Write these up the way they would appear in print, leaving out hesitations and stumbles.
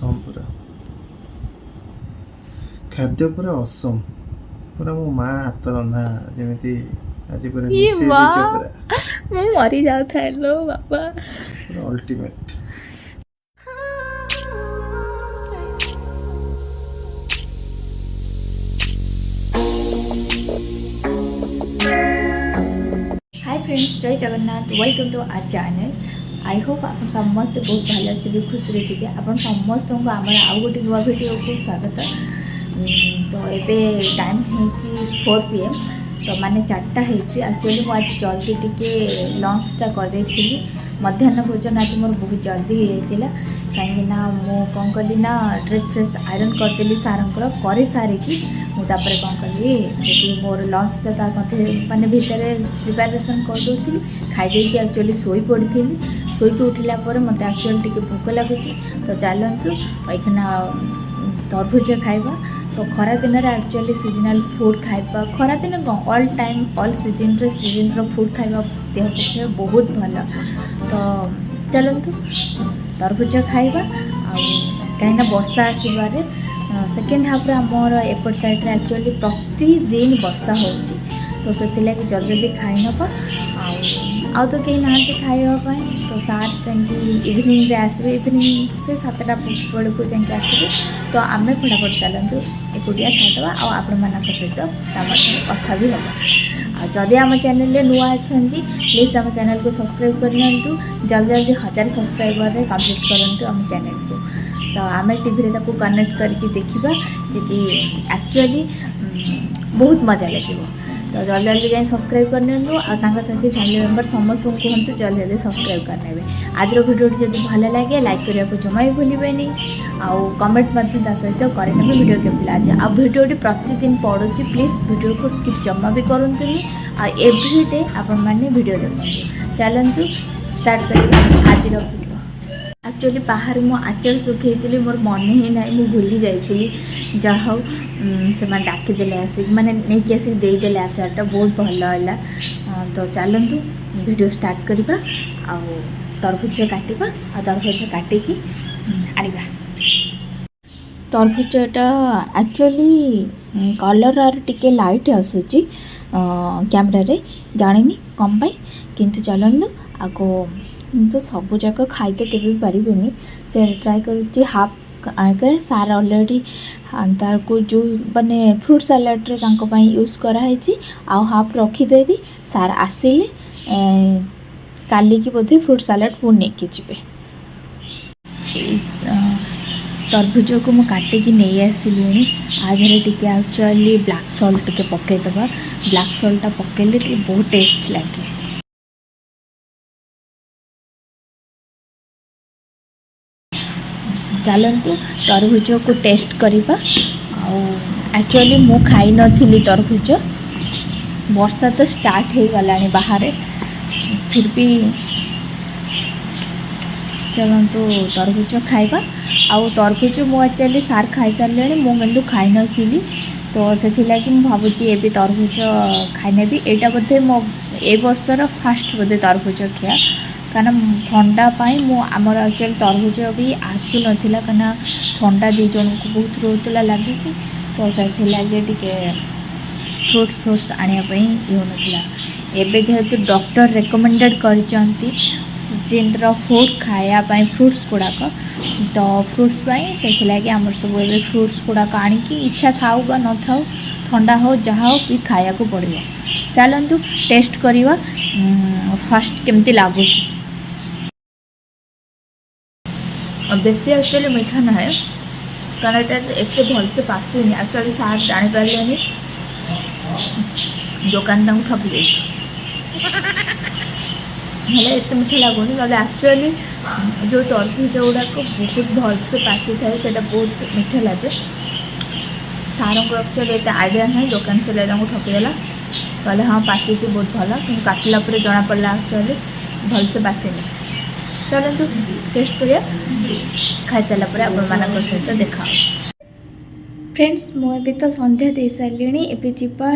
असम पूरा खाद्य पूरा असम पूरा मो माँ हाथ रंधा जमी आज पूरा ये मिसई देच वाह पूरा मैं मरी जाता लो बाबा। पूरा अल्टीमेट। हाय फ्रेंड्स, जय Jagannath, welcome to our channel. I hope आप समस्त बहुत भल थे, खुशी थे। आप समस्त को आम आउ गोटे नुआ भिडियो को स्वागत। तो ये टाइम है 4 PM, तो माने 4टा होती। एक्चुअली मुझे आज जल्दी टिके लंचटा करदे। मध्याह्न भोजन आज मोर बहुत जल्दी हो जाता कहीं मु कौन कली ना ड्रेस फ्रेस आयरन करदेली सारंकर कर सारिकी मुझे कौन कली जी मोर लंचटा मानते भितर प्रिपेरेसन करदे खाईदे एक्चुअली शोई पड़ी शोक उठला मत एक्चुअली टी भोक लगुच। तो चलतु एखना तरभुज खाइबा। तो खरा दिन एक्चुअली सीजनल फूड खाइबा खरा दिन all time all season food खाइबा देह पक्षे बहुत भल। तो चलतु तरभुज खाइबा कहीं वर्षा आसबार सेकेंड हाफ्रे आमर एपट साइड्रे एक्चुअली प्रतिदिन वर्षा हो। तो से जल्दी जल्दी खाई नब आउ तो कहीं ना खावाई। तो सार इवनिंग रे आसबे इवनिंग से 7टा बेलू जाके आसबे। तो आम फटाफट चलतु एकुटिया खाईदे आपण सहित कथा भी हम। जदि आम चैनल नुआ अच्छा प्लीज आम चैनल को सब्सक्राइब करनी जल्दी जल्दी 1000 सब्सक्राइबर कंप्लीट करूँ आम चैनल को। तो आम टीवी रे कनेक्ट करके देखा कि एक्चुअली बहुत मजा लगे। तो जल्दी जल्दी जाए सब्सक्राइब करनी आ सांगसाथी फैमिली मेम्बर समस्त को कहतु जल्दी जल्दी सब्सक्राइब करने। आज भिडियो जब भल लगे लाइक करने को जमा भी भूलें आउ कमेंट सहित करें भिडियो केमती लगे। आ भिडियोटी प्रतिदिन पड़ू प्लीज भिडियो को स्किप जमा भी करतुनि एवरीडे आपण मैंने भिडियो देखते। चलतु स्टार्ट कर आज भिडियो। एक्चुअली बाहर मु आचार सुखी मोर मन ही ना मुझे भूली जाइली जहाँ से डाकिदे आसिक मैंने नहीं आसिक देदेले आचारटा बहुत भल है। तो चलतु वीडियो स्टार्ट करवा आ तरभुज काटिबा आ तरभुज काटिकी आनिबा। तरभुजटा एक्चुअली कलर आर टिके लाइट आसूची कैमरा रे जानी कम पाई किंतु चलतु आगो तो सबू जाक खाई तो केवे पारिबेनी ट्राए करुच्ची हाफ आगे सार ऑलरेडी तार को जो माने फ्रूट सलाड रे तांको पई यूज कराई आ हाफ रखीदेवी सार आसिले काली की बोधे फ्रूट सलाड पुणी नेकी जीवे। तरभुज को मु काटिकी नहीं आसिली आधे टिके एक्चुअली ब्लैक सॉल्ट टिके पकेदेबा। ब्लैक सॉल्टा पकेले बहुत टेस्ट लगे। चलतु तरभुज को टेस्ट करवा। एक्चुअली मु खाई नथिली तरभुज वर्षा तो स्टार्ट हो गला बाहर फिर भी चलतु तरभुज खाइबा। आउ तरभुज मु एक्चुअली सार खाई सारे मुझे खाई नी। तो से भावुची ये तरभुज खाई यहाँ बोधे मो ए वर्षर फास्ट बोधे तरभुज खिया कारण ठंडा आमर एक्चुअली तरभुज भी आसू नाला कहीं ठंडा दी जन को बहुत रोला लगे। तो से फ्रूट्स आने होना एवं जेहेतु डॉक्टर रेकमेंडेड कर सीजन फूड खायापाई फ्रूट्स गुड़ाक। तो फ्रूट्स से लगे आमर सब फ्रूट्स गुड़ाक आनिकी इच्छा थाऊ बा न थाऊ ठंडा हो जहाँ हो भी खाया को पड़ो। चलतु टेस्ट करवा फास्ट केमती लगुच। बेसी एक्चुअली मीठा ना है कारण एत भलसे पाचुनी एक्चुअली सार जापारे दुकान ठकी जाए एत मीठा लगुनि ना एक्चुअली जो तरभुज गुड़ाक बहुत भलसे पाची थाए से बहुत मीठा लगे। सार को एक्चुअली एत आइडिया ना दुकान से ठकीदेला कहले हाँ पाची बहुत भल कि काटला जना पड़ा एक्चुअली भलसे पाचेनी। चलतु टेस्ट करिया खाई सारा पर आपण सहित देखा। फ्रेंड्स मुझे तो संध्या दे सारे एवं जीवा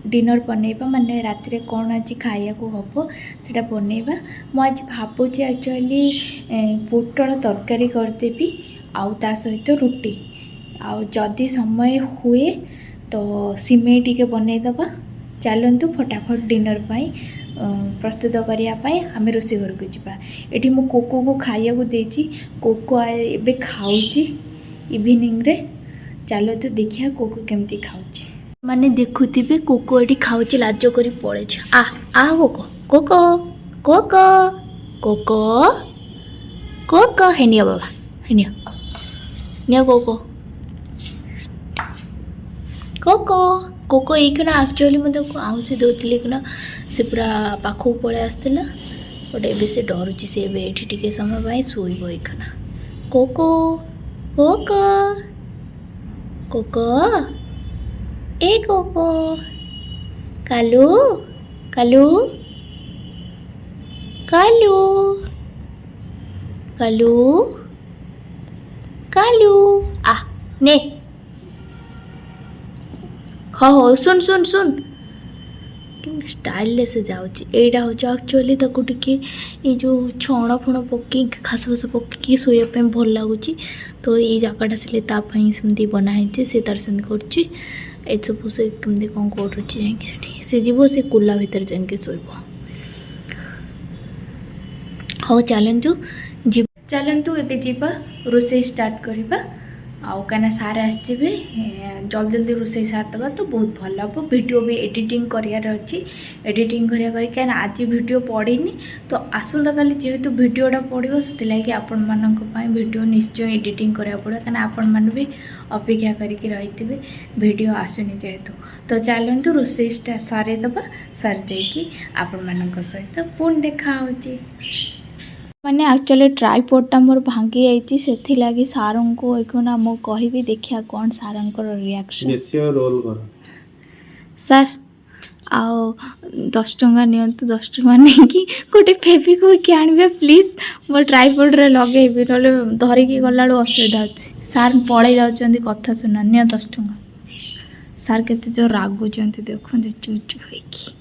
डिनर बनइबा माने राति रे कौन आज खाया को हम से बनइबा। मुझे भावुची एक्चुअली पोटल तरकारी करदेवी आउ ता सहित रुटी आउ जदि समय हुए तो सिमेई टिके बनईदबा। चलतु फटाफट डिनर पाई प्रस्तुत करने आम रोषे घर को जावा। ये मो कोको को खाया को देची कोको एबे खाऊची इवनिंग रे। चलतु देखिया कोको केमती खाऊची माने देखुथिबे कोको एटी खाऊची लाज करी पड़े आ आ कोको कोको कोको कोको कोको हेनिया बाबा हेनिया निया कोको कोको कोको एखना एक्चुअली मत आउसी दौली कि से पूरा पाखक पलि आसला बट ए से डरुची से ये टिके समय पाई शोब एखना कोको कोको कोको ए कोको कालू कालू कालू कालू कालू आ ने हाँ हाँ सुन सुन सुन कि स्टाइल से जाऊँगी यहाँ हूँ एक्चुअली ताको टिके ये जो छण फण पकई घास फास पकई शोवाई भल लगुच तो ये जगटा से सेमती बनाई से तार से कर सब से कमी कौन करुच्ची जाकि से जीव से कुला भितर जाके शोब। हाँ चलतु चलतु एबे जीवा रोषे स्टार्ट करवा आउ कहीं सार आसवे जल्दी जल्दी रोषे सारदे तो बहुत भल हम। वीडियो भी एडिटिंग करार अच्छी एडिटिंग कहीं आज वीडियो पड़ीनी तो आसंता काली जेहेतु वीडियोटा पड़ो से आपण मानी वीडियो निश्चय एडिटिंग करा पड़ो कहीं आपण मैंने भी अपेक्षा करी वीडियो आसुनी जेहेतु। तो चलतु रोषे सारीदे सारीदे आपण मान सहित पुणी देखा माने एक्चुअली ट्राइपॉडटा मोर भांगी जाइए से लगी सार को एखना मु कहि देखिया कौन सार रिएक्शन रोल कर सर आओ 10 टंका नियंतु 10 टंका नहीं कि गोटे फेविक्विक आनिबे प्लीज मो ट्राइपॉड रे लगेबी नले धरिकी गला असुविधा अछि। सार पळै जाउचंदी कथा सुना निया 10 टंका सार केते जो रागुचंती देखो जे चुचु होइकी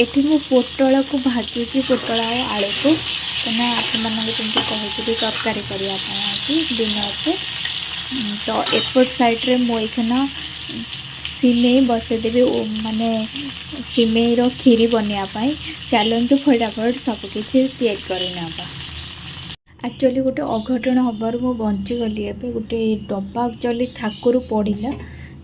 एठी मु पोटल को भाजुची पोटल आलू को कना आप मानक कहती तरकारी करने डिनर से तो एपट साइड रे मु एखना सिमेई बसईदेवी माने सिमेई रो खीरी बनवाई। चलतु फटाफट सबकि तैयारी करना। एक्चुअली गोटे अघटन हबार मु बंचीगली एवं गोटे डब्बा एक्चुअली थाकुर पड़ा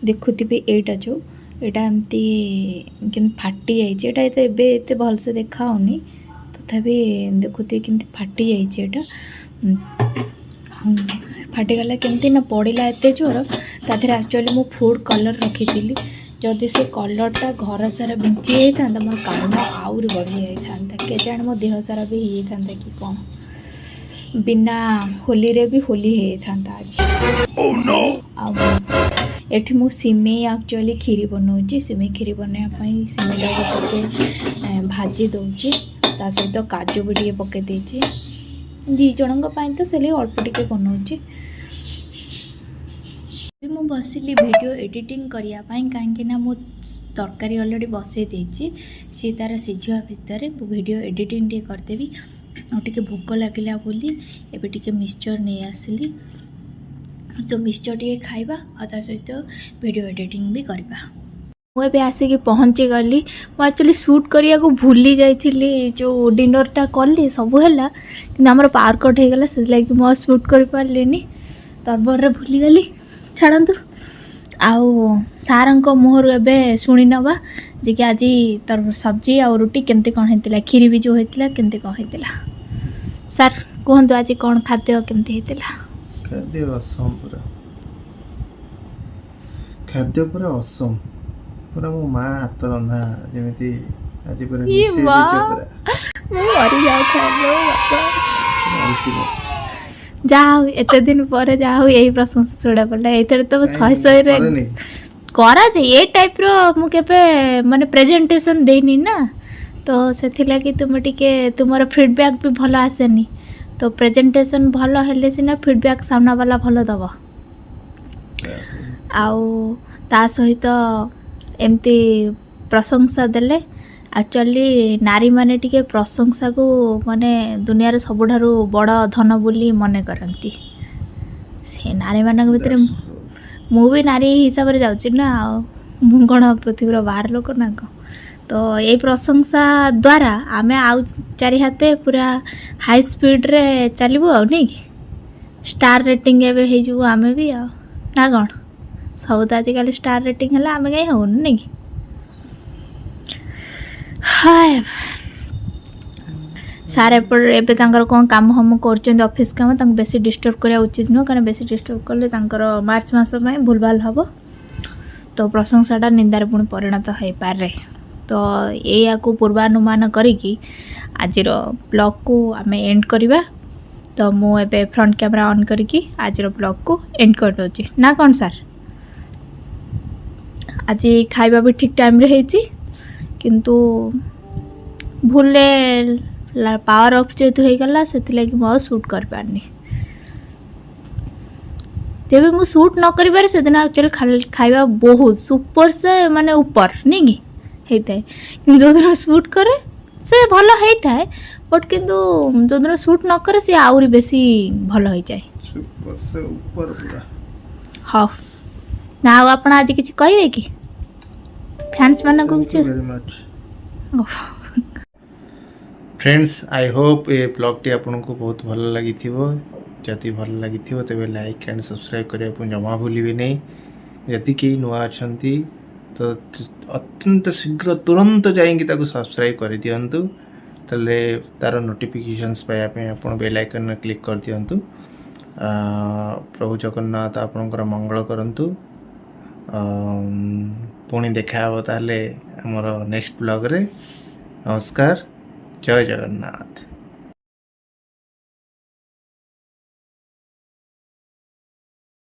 देखुवे एटा जो यहाँ एमती फाटी जाइए एत भलसे देखाऊनी तथापि देखुते कि फाटी जाइए फाटीगला केमती ना पड़ा एत जोर तादर एक्चुअली मु फूड कलर रखी थी जदि से कलरटा घर सारा बिंची जाता मोर काम आउरी बढ़ी जाता के जाने मो देह सारा भी हो जाता कि कौन बिना होली रे भी होली हो जाता। एठी मु सिमेई एक्चुअली खीरी बनाऊँगी सिमेई खीरी बनवाई सिमेईटा भाजी दूची ता सहित काजू भी टे पकई देची दी जन तो से अल्प टे बनाऊँगी। मु बसिली वीडियो एडिटिंग करने कहीं मु तरकारी अलरेडी बसई देची सी तार सीझा भितर वीडियो एडिटिंग टे करदेवी आगे भोक लगे बोली एबे टिके मिक्सचर नहीं आसली तो मिक्सचर टे खाइबा और ता सहित वीडियो एडिटिंग भी करवा। मुझे आसिक पहुँची गली मुझे एक्चुअली शूट करिया को भूली जाइली जो डिनरटा कली सब है कि आमर पार्क आउट होगला से लगी मुझे शूट कर पार्ली तरबर भूली गली छाड़ू आउ सार मुहर एवं शुणी नवा जे कि आज तर सब्जी आ रुटी केमती कौन होता खीरी भी जो होता केमती कौन होता सार कहतु आज कौन खाद्य केमती होता खाद्य असम पूरा असम पूरा मो माँ हाथ रंधा जमी आज पूरा जाओ एत दिन पर जाओ यही प्रशंसा शुणा पड़ा ये तो 100 करा ये टाइप रो मुझे माने प्रेजेंटेशन देनी ना तो से लगी तुम टिके तुमर फीडबैक भी भल आसेनी तो प्रेजेंटेशन भल हेले सिना फीडबैक सामना वाला भल दब आउ ता सहित एमती प्रशंसा देले ଆକ୍ଚୁଆଲି ନାରୀମାନେ ଟିକେ ପ୍ରଶଂସାକୁ ମାନେ ଦୁନିଆର ସବୁଠାରୁ ବଡ଼ ଧନ ବୋଲି ମନେ କରନ୍ତି। ସେ ନାରୀମାନଙ୍କ ଭିତରେ ମୁଁ ବି ନାରୀ ହିସାବରେ ଯାଉଛି ନା, ଆଉ ମୁଁ କ'ଣ ପୃଥିବୀର ବାହାର ଲୋକ ନା କ'ଣ। ତ ଏଇ ପ୍ରଶଂସା ଦ୍ୱାରା ଆମେ ଆଉ ଚାରି ହାତେ ପୁରା ହାଇ ସ୍ପିଡ଼ରେ ଚାଲିବୁ ଆଉ, ନାଇଁ କି? ଷ୍ଟାର ରେଟିଂ ଏବେ ହେଇଯିବୁ ଆମେ ବି ଆଉ, ନା କ'ଣ? ସବୁ ତ ଆଜିକାଲି ଷ୍ଟାର ରେଟିଂ ହେଲେ ଆମେ କାହିଁ ହେଉନି, ନାଇଁ କି? ହାଏ ସାର୍ ଏବେ ତାଙ୍କର କ'ଣ କାମ ଫାମ କରୁଛନ୍ତି, ଅଫିସ୍ କାମ, ତାଙ୍କୁ ବେଶୀ ଡିଷ୍ଟର୍ବ କରିବା ଉଚିତ ନୁହଁ, କାରଣ ବେଶୀ ଡିଷ୍ଟର୍ବ କଲେ ତାଙ୍କର ମାର୍ଚ୍ଚ ମାସ ପାଇଁ ଭୁଲଭାଲ ହେବ, ତ ପ୍ରଶଂସାଟା ନିନ୍ଦାରେ ପୁଣି ପରିଣତ ହୋଇପାରେ। ତ ଏଇଆକୁ ପୂର୍ବାନୁମାନ କରିକି ଆଜିର ବ୍ଲଗ୍କୁ ଆମେ ଏଣ୍ଡ କରିବା। ତ ମୁଁ ଏବେ ଫ୍ରଣ୍ଟ କ୍ୟାମେରା ଅନ୍ କରିକି ଆଜିର ବ୍ଲଗ୍କୁ ଏଣ୍ଡ କରିଦେଉଛି, ନା କ'ଣ ସାର୍? ଆଜି ଖାଇବା ବି ଠିକ୍ ଟାଇମ୍ରେ ହେଇଛି, କିନ୍ତୁ ଭୁଲରେ ପାୱାର ଅଫ୍ ଯେହେତୁ ହେଇଗଲା ସେଥିଲାଗି ମୁଁ ଆଉ ସୁଟ୍ କରିପାରିନି। ତେବେ ମୁଁ ସୁଟ୍ ନ କରିପାରେ ସେଦିନ ଆକ୍ଚୁଆଲି ଖାଇବା ବହୁତ ସୁପର ସେ ମାନେ ଉପର ନାଇଁ କି ହେଇଥାଏ, କିନ୍ତୁ ଯେଉଁଦିନ ସୁଟ୍ କରେ ସେ ଭଲ ହେଇଥାଏ, ବଟ୍ କିନ୍ତୁ ଯେଉଁଦିନ ସୁଟ୍ ନ କରେ ସେ ଆହୁରି ବେଶୀ ଭଲ ହେଇଯାଏ। ହଉ ନା, ଆଉ ଆପଣ ଆଜି କିଛି କହିବେ କି ଫ୍ୟାନ୍ସ ମାନଙ୍କୁ କିଛି? फ्रेंड्स आई होप ये ब्लॉगटी आपको बहुत भल लगी जदि भल लगी तेज लाइक एंड सब्सक्राइब करने को जमा भूलिए नहीं। यदि कई नुआ अच्छा तो अत्यंत शीघ्र तुरंत जाइए सब्सक्राइब कर दिंतु, तेल तार नोटिफिकेशंस पाइबापी आप बेल आइकन क्लिक कर दिंतु। प्रभु जगन्नाथ आपणकर मंगल करंतु। पुणी देखा ताले आमर नेक्स्ट ब्लॉग रे। नमस्कार, जय जगन्नाथ।